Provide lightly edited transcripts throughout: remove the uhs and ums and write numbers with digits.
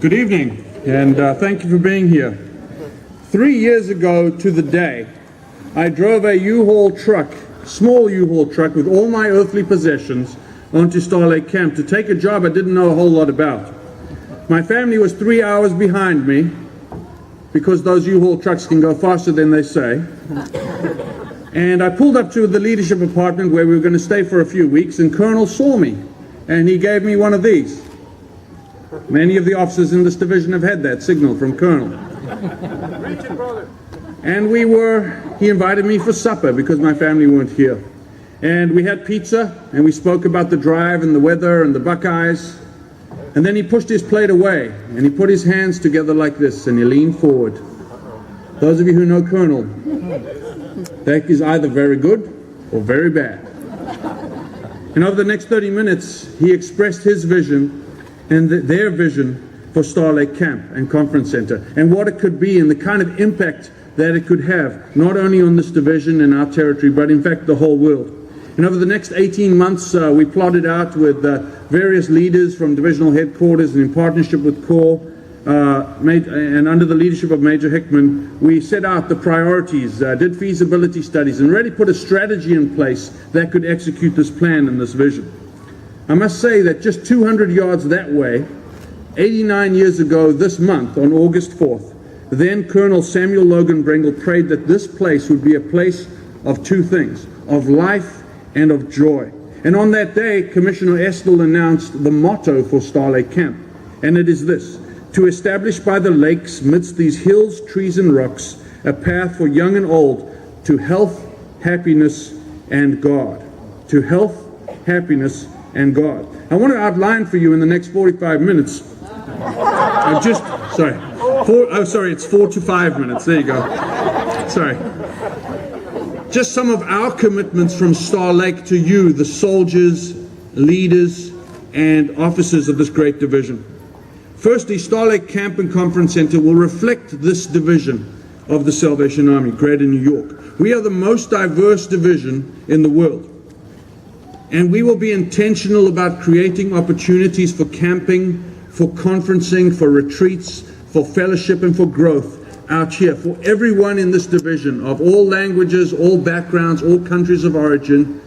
Good evening, and thank you for being here. 3 years ago to the day, I drove a U-Haul truck, small U-Haul truck with all my earthly possessions onto Star Lake Camp to take a job I didn't know a whole lot about. My family was 3 hours behind me because those U-Haul trucks can go faster than they say. And I pulled up to the leadership apartment where we were going to stay for a few weeks, and Colonel saw me, and he gave me one of these. Many of the officers in this division have had that signal from Colonel. And he invited me for supper because my family weren't here. And we had pizza, and we spoke about the drive and the weather and the Buckeyes. And then he pushed his plate away, and he put his hands together like this, and he leaned forward. Those of you who know Colonel, that is either very good or very bad. And over the next 30 minutes, he expressed his vision and their vision for Star Lake Camp and Conference Center, and what it could be and the kind of impact that it could have, not only on this division and our territory, but in fact the whole world. And over the next 18 months, we plotted out with various leaders from divisional headquarters and in partnership with CORE, and under the leadership of Major Hickman, we set out the priorities, did feasibility studies, and really put a strategy in place that could execute this plan and this vision. I must say that just 200 yards that way, 89 years ago this month, on August 4th, then Colonel Samuel Logan Brengle prayed that this place would be a place of two things, of life and of joy. And on that day, Commissioner Estill announced the motto for Star Lake Camp, and it is this: to establish by the lakes, midst these hills, trees, and rocks, a path for young and old to health, happiness, and God. To health, happiness, and God. I want to outline for you in the next 45 minutes. It's 4 to 5 minutes. There you go. Sorry. Just some of our commitments from Star Lake to you, the soldiers, leaders, and officers of this great division. Firstly, Star Lake Camp and Conference Center will reflect this division of the Salvation Army, Greater New York. We are the most diverse division in the world. And we will be intentional about creating opportunities for camping, for conferencing, for retreats, for fellowship, and for growth out here for everyone in this division of all languages, all backgrounds, all countries of origin.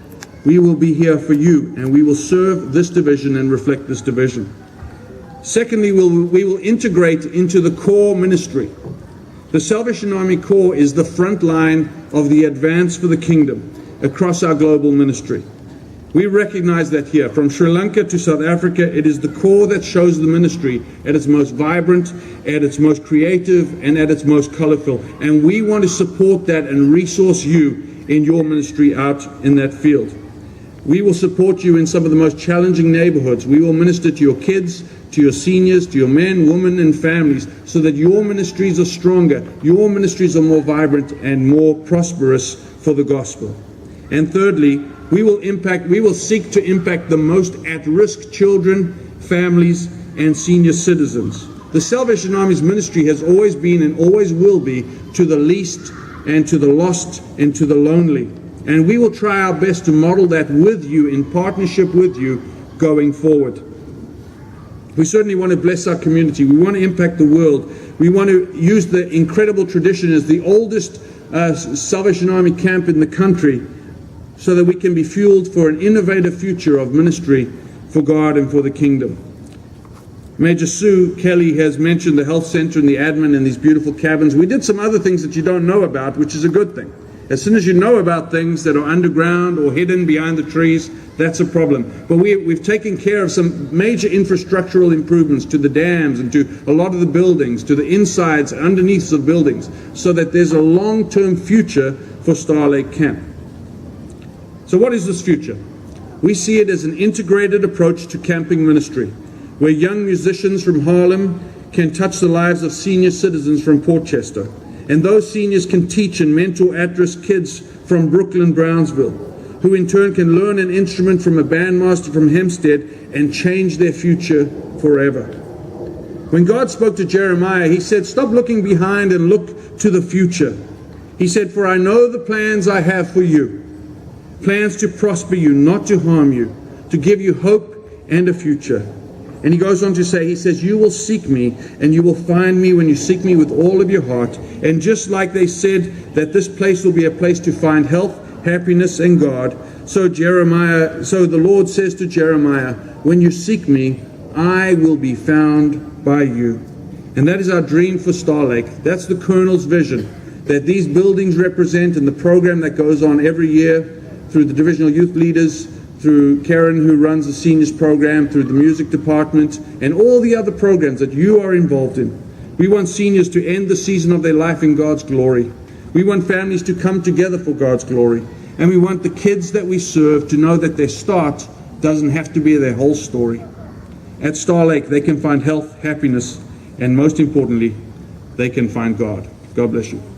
We will be here for you, and we will serve this division and reflect this division. Secondly, we will integrate into the core ministry. The Salvation Army Corps is the front line of the advance for the kingdom across our global ministry. We recognize that here, from Sri Lanka to South Africa, it is the core that shows the ministry at its most vibrant, at its most creative, and at its most colorful. And we want to support that and resource you in your ministry out in that field. We will support you in some of the most challenging neighborhoods. We will minister to your kids, to your seniors, to your men, women, and families, so that your ministries are stronger, your ministries are more vibrant and more prosperous for the gospel. And thirdly, we will seek to impact the most at-risk children, families, and senior citizens. The Salvation Army's ministry has always been and always will be to the least and to the lost and to the lonely. And we will try our best to model that with you, in partnership with you, going forward. We certainly want to bless our community. We want to impact the world. We want to use the incredible tradition as the oldest Salvation Army camp in the country, so that we can be fueled for an innovative future of ministry for God and for the kingdom. Major Sue Kelly has mentioned the health center and the admin and these beautiful cabins. We did some other things that you don't know about, which is a good thing. As soon as you know about things that are underground or hidden behind the trees, that's a problem. But we've taken care of some major infrastructural improvements to the dams and to a lot of the buildings, to the insides, underneath of buildings, so that there's a long-term future for Star Lake Camp. So what is this future? We see it as an integrated approach to camping ministry, where young musicians from Harlem can touch the lives of senior citizens from Portchester, and those seniors can teach and mentor at-risk kids from Brooklyn, Brownsville, who in turn can learn an instrument from a bandmaster from Hempstead and change their future forever. When God spoke to Jeremiah, he said, "Stop looking behind and look to the future." He said, "For I know the plans I have for you, plans to prosper you, not to harm you, to give you hope and a future." And he goes on to say, he says, you will seek me and you will find me when you seek me with all of your heart. And just like they said that this place will be a place to find health, happiness, and God, so the Lord says to Jeremiah, when you seek me, I will be found by you. And that is our dream for Star Lake. That's the Colonel's vision that these buildings represent, and the program that goes on every year through the divisional youth leaders, through Karen, who runs the seniors program, through the music department, and all the other programs that you are involved in. We want seniors to end the season of their life in God's glory. We want families to come together for God's glory. And we want the kids that we serve to know that their start doesn't have to be their whole story. At Star Lake, they can find health, happiness, and most importantly, they can find God. God bless you.